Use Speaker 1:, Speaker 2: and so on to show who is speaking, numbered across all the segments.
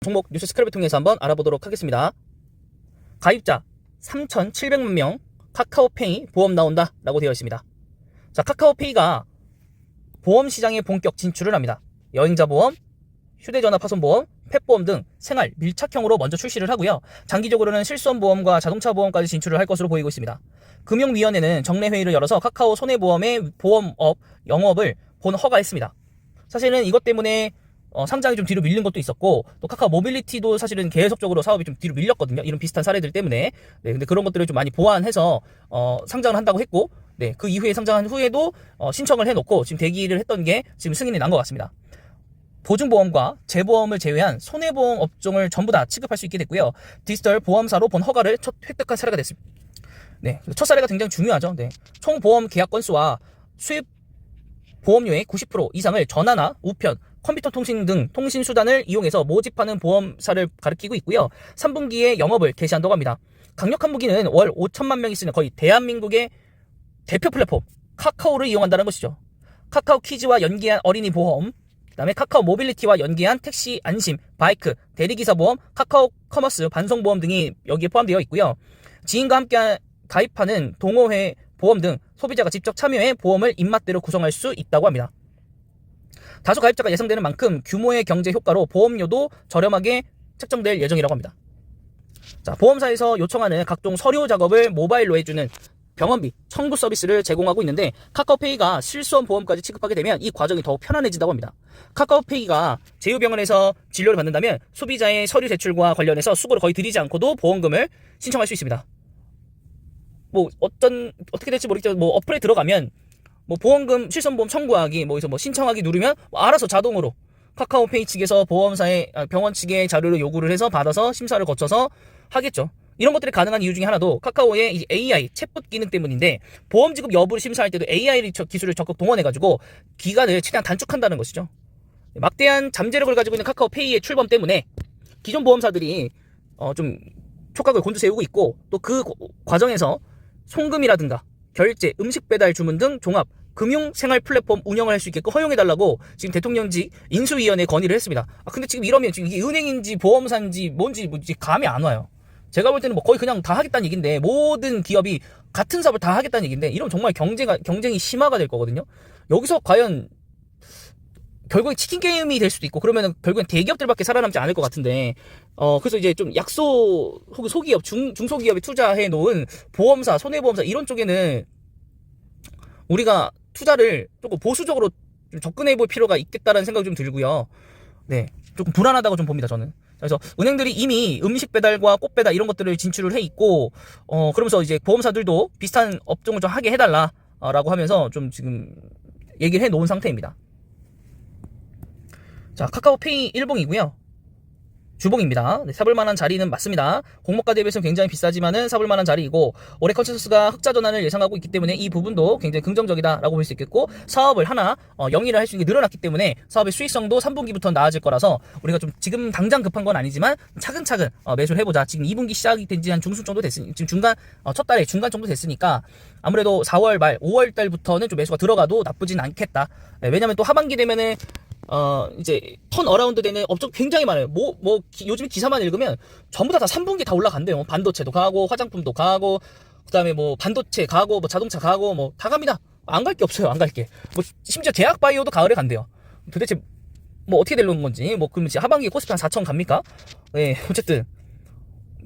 Speaker 1: 종목 뉴스 스크랩을 통해서 한번 알아보도록 하겠습니다. 가입자 3,700만 명, 카카오페이 보험 나온다 라고 되어 있습니다. 자, 카카오페이가 보험 시장에 본격 진출을 합니다. 여행자 보험, 휴대전화 파손 보험, 펫보험 등 생활 밀착형으로 먼저 출시를 하고요. 장기적으로는 실손 보험과 자동차 보험까지 진출을 할 것으로 보이고 있습니다. 금융위원회는 정례 회의를 열어서 카카오 손해보험의 보험업 영업을 본 허가했습니다. 사실은 이것 때문에 상장이 좀 뒤로 밀린 것도 있었고, 또 카카오 모빌리티도 사실은 계속적으로 사업이 좀 뒤로 밀렸거든요. 이런 비슷한 사례들 때문에. 네, 근데 그런 것들을 좀 많이 보완해서 상장을 한다고 했고, 네, 그 이후에 상장한 후에도 신청을 해놓고 지금 대기를 했던 게 지금 승인이 난 것 같습니다. 보증보험과 재보험을 제외한 손해보험 업종을 전부 다 취급할 수 있게 됐고요. 디지털 보험사로 본 허가를 첫 획득한 사례가 됐습니다. 네, 첫 사례가 굉장히 중요하죠. 네, 총 보험 계약 건수와 수입 보험료의 90% 이상을 전화나 우편, 컴퓨터 통신 등 통신수단을 이용해서 모집하는 보험사를 가리키고 있고요. 3분기에 영업을 개시한다고 합니다. 강력한 무기는 월 5천만 명이 쓰는 거의 대한민국의 대표 플랫폼 카카오를 이용한다는 것이죠. 카카오 키즈와 연계한 어린이 보험, 그 다음에 카카오 모빌리티와 연계한 택시 안심, 바이크, 대리기사 보험, 카카오 커머스, 반송보험 등이 여기에 포함되어 있고요. 지인과 함께 가입하는 동호회 보험 등 소비자가 직접 참여해 보험을 입맛대로 구성할 수 있다고 합니다. 다수 가입자가 예상되는 만큼 규모의 경제 효과로 보험료도 저렴하게 책정될 예정이라고 합니다. 자, 보험사에서 요청하는 각종 서류 작업을 모바일로 해주는 병원비 청구 서비스를 제공하고 있는데, 카카오페이가 실손 보험까지 취급하게 되면 이 과정이 더욱 편안해진다고 합니다. 카카오페이가 제휴병원에서 진료를 받는다면 소비자의 서류 제출과 관련해서 수고를 거의 들이지 않고도 보험금을 신청할 수 있습니다. 어떻게 될지 모르겠지만 어플에 들어가면 보험금 실손보험 청구하기 신청하기 누르면 알아서 자동으로 카카오페이 측에서 보험사의 병원 측의 자료를 요구를 해서 받아서 심사를 거쳐서 하겠죠. 이런 것들이 가능한 이유 중에 하나도 카카오의 이제 AI 챗봇 기능 때문인데, 보험 지급 여부를 심사할 때도 AI 기술을 적극 동원해가지고 기간을 최대한 단축한다는 것이죠. 막대한 잠재력을 가지고 있는 카카오페이의 출범 때문에 기존 보험사들이 좀 촉각을 곤두세우고 있고, 또 그 과정에서 송금이라든가 결제, 음식 배달 주문 등 종합 금융 생활 플랫폼 운영을 할 수 있게끔 허용해달라고 지금 대통령직 인수위원회에 건의를 했습니다. 근데 지금 이러면 지금 이게 은행인지 보험사인지 뭔지 감이 안 와요. 제가 볼 때는 거의 그냥 다 하겠다는 얘기인데, 모든 기업이 같은 사업을 다 하겠다는 얘기인데, 이러면 정말 경쟁이 심화가 될 거거든요. 여기서 과연 결국에 치킨 게임이 될 수도 있고, 그러면은 결국엔 대기업들밖에 살아남지 않을 것 같은데, 그래서 이제 좀 혹은 소기업, 중소기업에 투자해 놓은 보험사, 손해보험사 이런 쪽에는 우리가 투자를 조금 보수적으로 좀 접근해 볼 필요가 있겠다라는 생각이 좀 들고요. 네, 조금 불안하다고 좀 봅니다, 저는. 그래서 은행들이 이미 음식 배달과 꽃 배달 이런 것들을 진출을 해 있고, 그러면서 이제 보험사들도 비슷한 업종을 좀 하게 해달라라고 하면서 좀 지금 얘기를 해 놓은 상태입니다. 자, 카카오페이 일봉이고요. 주봉입니다. 네, 사볼만한 자리는 맞습니다. 공모가 대비해서 굉장히 비싸지만은 사볼만한 자리이고, 올해 컨센서스가 흑자 전환을 예상하고 있기 때문에 이 부분도 굉장히 긍정적이다라고 볼 수 있겠고, 사업을 하나 영위를 할 수 있는 게 늘어났기 때문에 사업의 수익성도 3분기부터 나아질 거라서 우리가 좀 지금 당장 급한 건 아니지만 차근차근 매수를 해보자. 지금 2분기 시작이 된 지 한 중순 정도 됐으니, 지금 첫 달에 중간 정도 됐으니까 아무래도 4월 말 5월 달부터는 좀 매수가 들어가도 나쁘진 않겠다. 네, 왜냐면 또 하반기 되면은 이제 턴 어라운드 되는 업종 굉장히 많아요. 요즘 기사만 읽으면 전부 다 3분기 다 올라간대요. 반도체도 가고, 화장품도 가고, 그 다음에 반도체 가고, 자동차 가고, 다 갑니다. 안 갈 게 없어요. 안 갈 게. 심지어 제약 바이오도 가을에 간대요. 도대체 어떻게 되는 건지, 그럼 하반기에 코스피 한 4천 갑니까? 네, 어쨌든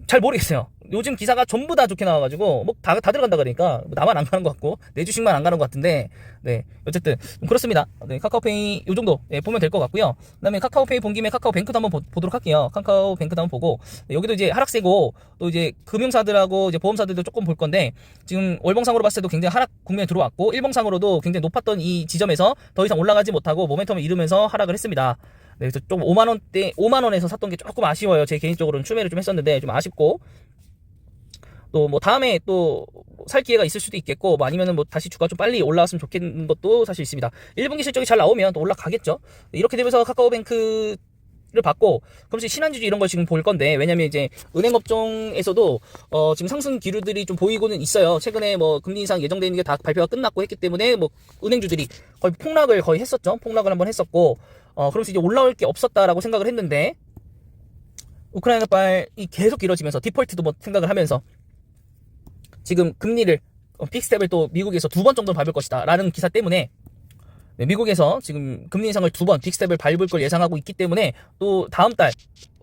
Speaker 1: 잘 모르겠어요. 요즘 기사가 전부 다 좋게 나와가지고 다 들어간다 그러니까 나만 안 가는 것 같고 내 주식만 안 가는 것 같은데, 네, 어쨌든 그렇습니다. 네, 카카오페이 요 정도 보면 될 것 같고요. 그다음에 카카오페이 본 김에 카카오뱅크도 한번 보도록 할게요. 카카오뱅크도 한번 보고, 여기도 이제 하락세고, 또 이제 금융사들하고 이제 보험사들도 조금 볼 건데, 지금 월봉상으로 봤을 때도 굉장히 하락 국면에 들어왔고, 일봉상으로도 굉장히 높았던 이 지점에서 더 이상 올라가지 못하고 모멘텀을 잃으면서 하락을 했습니다. 네, 그래서 좀 5만원에서 샀던 게 조금 아쉬워요. 제 개인적으로는 추매를 좀 했었는데 좀 아쉽고, 또 다음에 또 살 기회가 있을 수도 있겠고, 아니면은 다시 주가 좀 빨리 올라왔으면 좋겠는 것도 사실 있습니다. 1분기 실적이 잘 나오면 또 올라가겠죠. 이렇게 되면서 카카오뱅크를 받고, 그럼 신한지주 이런 걸 지금 볼 건데, 왜냐면 이제 은행 업종에서도 지금 상승 기류들이 좀 보이고는 있어요. 최근에 금리 인상 예정되어 있는 게 다 발표가 끝났고 했기 때문에 은행주들이 거의 폭락을 했었죠. 폭락을 한번 했었고, 그러면서 이제 올라올 게 없었다라고 생각을 했는데, 우크라이나발이 계속 길어지면서 디폴트도 뭐 생각을 하면서 지금 금리를 픽스텝을 또 미국에서 2번 정도 밟을 것이다 라는 기사 때문에 네, 미국에서 지금 금리 인상을 2번 빅스텝을 밟을 걸 예상하고 있기 때문에 또 다음 달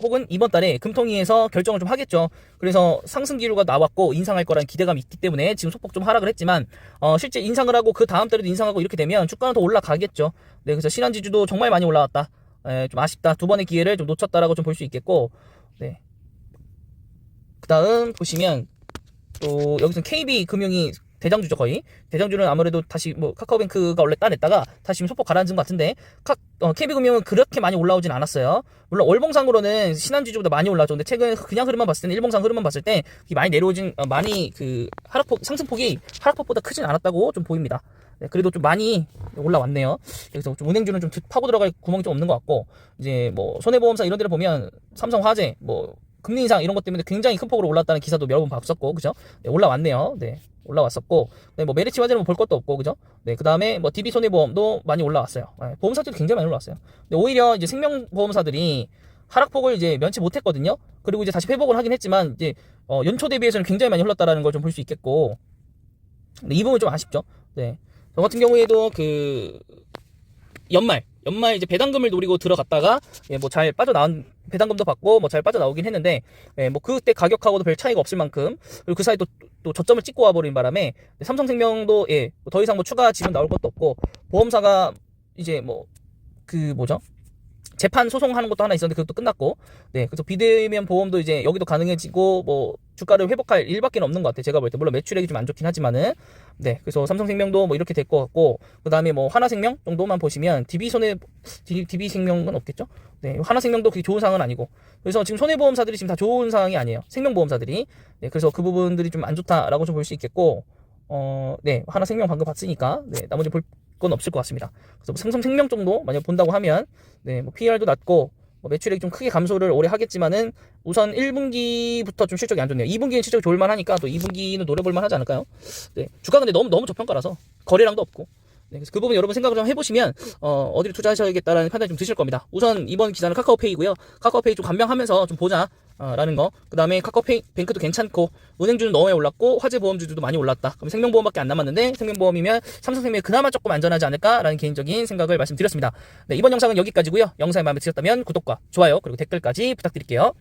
Speaker 1: 혹은 이번 달에 금통위에서 결정을 좀 하겠죠. 그래서 상승 기류가 나왔고 인상할 거라는 기대감이 있기 때문에 지금 소폭 좀 하락을 했지만 실제 인상을 하고 그 다음 달에도 인상하고 이렇게 되면 주가는 더 올라가겠죠. 네, 그래서 신한지주도 정말 많이 올라왔다. 좀 아쉽다. 2번의 기회를 좀 놓쳤다라고 좀 볼 수 있겠고, 네. 그 다음 보시면 또 여기서 KB금융이 대장주죠. 거의 대장주는 아무래도 다시 뭐 카카오뱅크가 원래 따냈다가 다시 지금 소폭 가라앉은 것 같은데 KB금융은 그렇게 많이 올라오진 않았어요. 물론 월봉상으로는 신한지주보다 많이 올라왔죠. 근데 최근 그냥 흐름만 봤을 때는 일봉상 흐름만 봤을 때 많이 내려오진 많이 그 하락폭 상승폭이 하락폭보다 크진 않았다고 좀 보입니다. 네, 그래도 좀 많이 올라왔네요. 그래서 좀 은행주는 좀 파고 들어갈 구멍이 좀 없는 것 같고, 이제 뭐 손해보험사 이런 데를 보면 삼성화재 뭐 금리 인상 이런 것 때문에 굉장히 큰 폭으로 올랐다는 기사도 여러 번 봤었고, 그죠? 네, 올라왔네요. 네, 올라왔었고, 네, 뭐 메리츠 화재는 뭐 볼 것도 없고, 그죠? 네, 그 다음에 뭐 DB 손해보험도 많이 올라왔어요. 네, 보험사들도 굉장히 많이 올라왔어요. 근데 오히려 이제 생명보험사들이 하락폭을 이제 면치 못했거든요. 그리고 이제 다시 회복을 하긴 했지만 이제 연초 대비해서는 굉장히 많이 흘렀다라는 걸 좀 볼 수 있겠고, 근데 이 부분 좀 아쉽죠. 네, 저 같은 경우에도 그 연말 이제 배당금을 노리고 들어갔다가 예, 뭐 잘 빠져나온 배당금도 받고 뭐 잘 빠져나오긴 했는데 예, 뭐 그때 가격하고도 별 차이가 없을 만큼, 그리고 그 사이 또 저점을 찍고 와버린 바람에 삼성생명도 예, 더 이상 뭐 추가 지분 나올 것도 없고, 보험사가 이제 뭐 그 뭐죠? 재판 소송하는 것도 하나 있었는데 그것도 끝났고, 네, 그래서 비대면 보험도 이제 여기도 가능해지고 뭐 주가를 회복할 일밖에 없는 것 같아요. 제가 볼 때 물론 매출액이 좀 안 좋긴 하지만은, 네, 그래서 삼성생명도 뭐 이렇게 될 것 같고, 그 다음에 뭐 하나생명 정도만 보시면 DB 생명은 없겠죠. 네, 하나생명도 그게 좋은 상황은 아니고, 그래서 지금 손해보험사들이 지금 다 좋은 상황이 아니에요. 생명보험사들이. 네, 그래서 그 부분들이 좀 안 좋다라고 좀 볼 수 있겠고, 네, 하나생명 방금 봤으니까 네, 나머지 볼 건 없을 것 같습니다. 그래서 뭐 삼성생명 정도 만약 본다고 하면, 네, 뭐 PER도 낮고 뭐 매출액이 좀 크게 감소를 오래 하겠지만은 우선 1분기부터 좀 실적이 안 좋네요. 2분기는 실적이 좋을만 하니까 또 2분기는 노려볼만 하지 않을까요? 네, 주가 근데 너무 저평가라서 거래량도 없고, 네, 그래서 그 부분 여러분 생각을 좀 해보시면 어디를 투자하셔야겠다라는 판단이 좀 드실 겁니다. 우선 이번 기사는 카카오페이고요. 카카오페이 좀 감명하면서 좀 보자 라는 거. 그 다음에 카카오페이 뱅크도 괜찮고, 은행주는 너무 많이 올랐고, 화재보험주도 많이 올랐다. 그럼 생명보험밖에 안 남았는데, 생명보험이면 삼성생명이 그나마 조금 안전하지 않을까라는 개인적인 생각을 말씀드렸습니다. 네, 이번 영상은 여기까지고요. 영상이 마음에 드셨다면 구독과 좋아요 그리고 댓글까지 부탁드릴게요.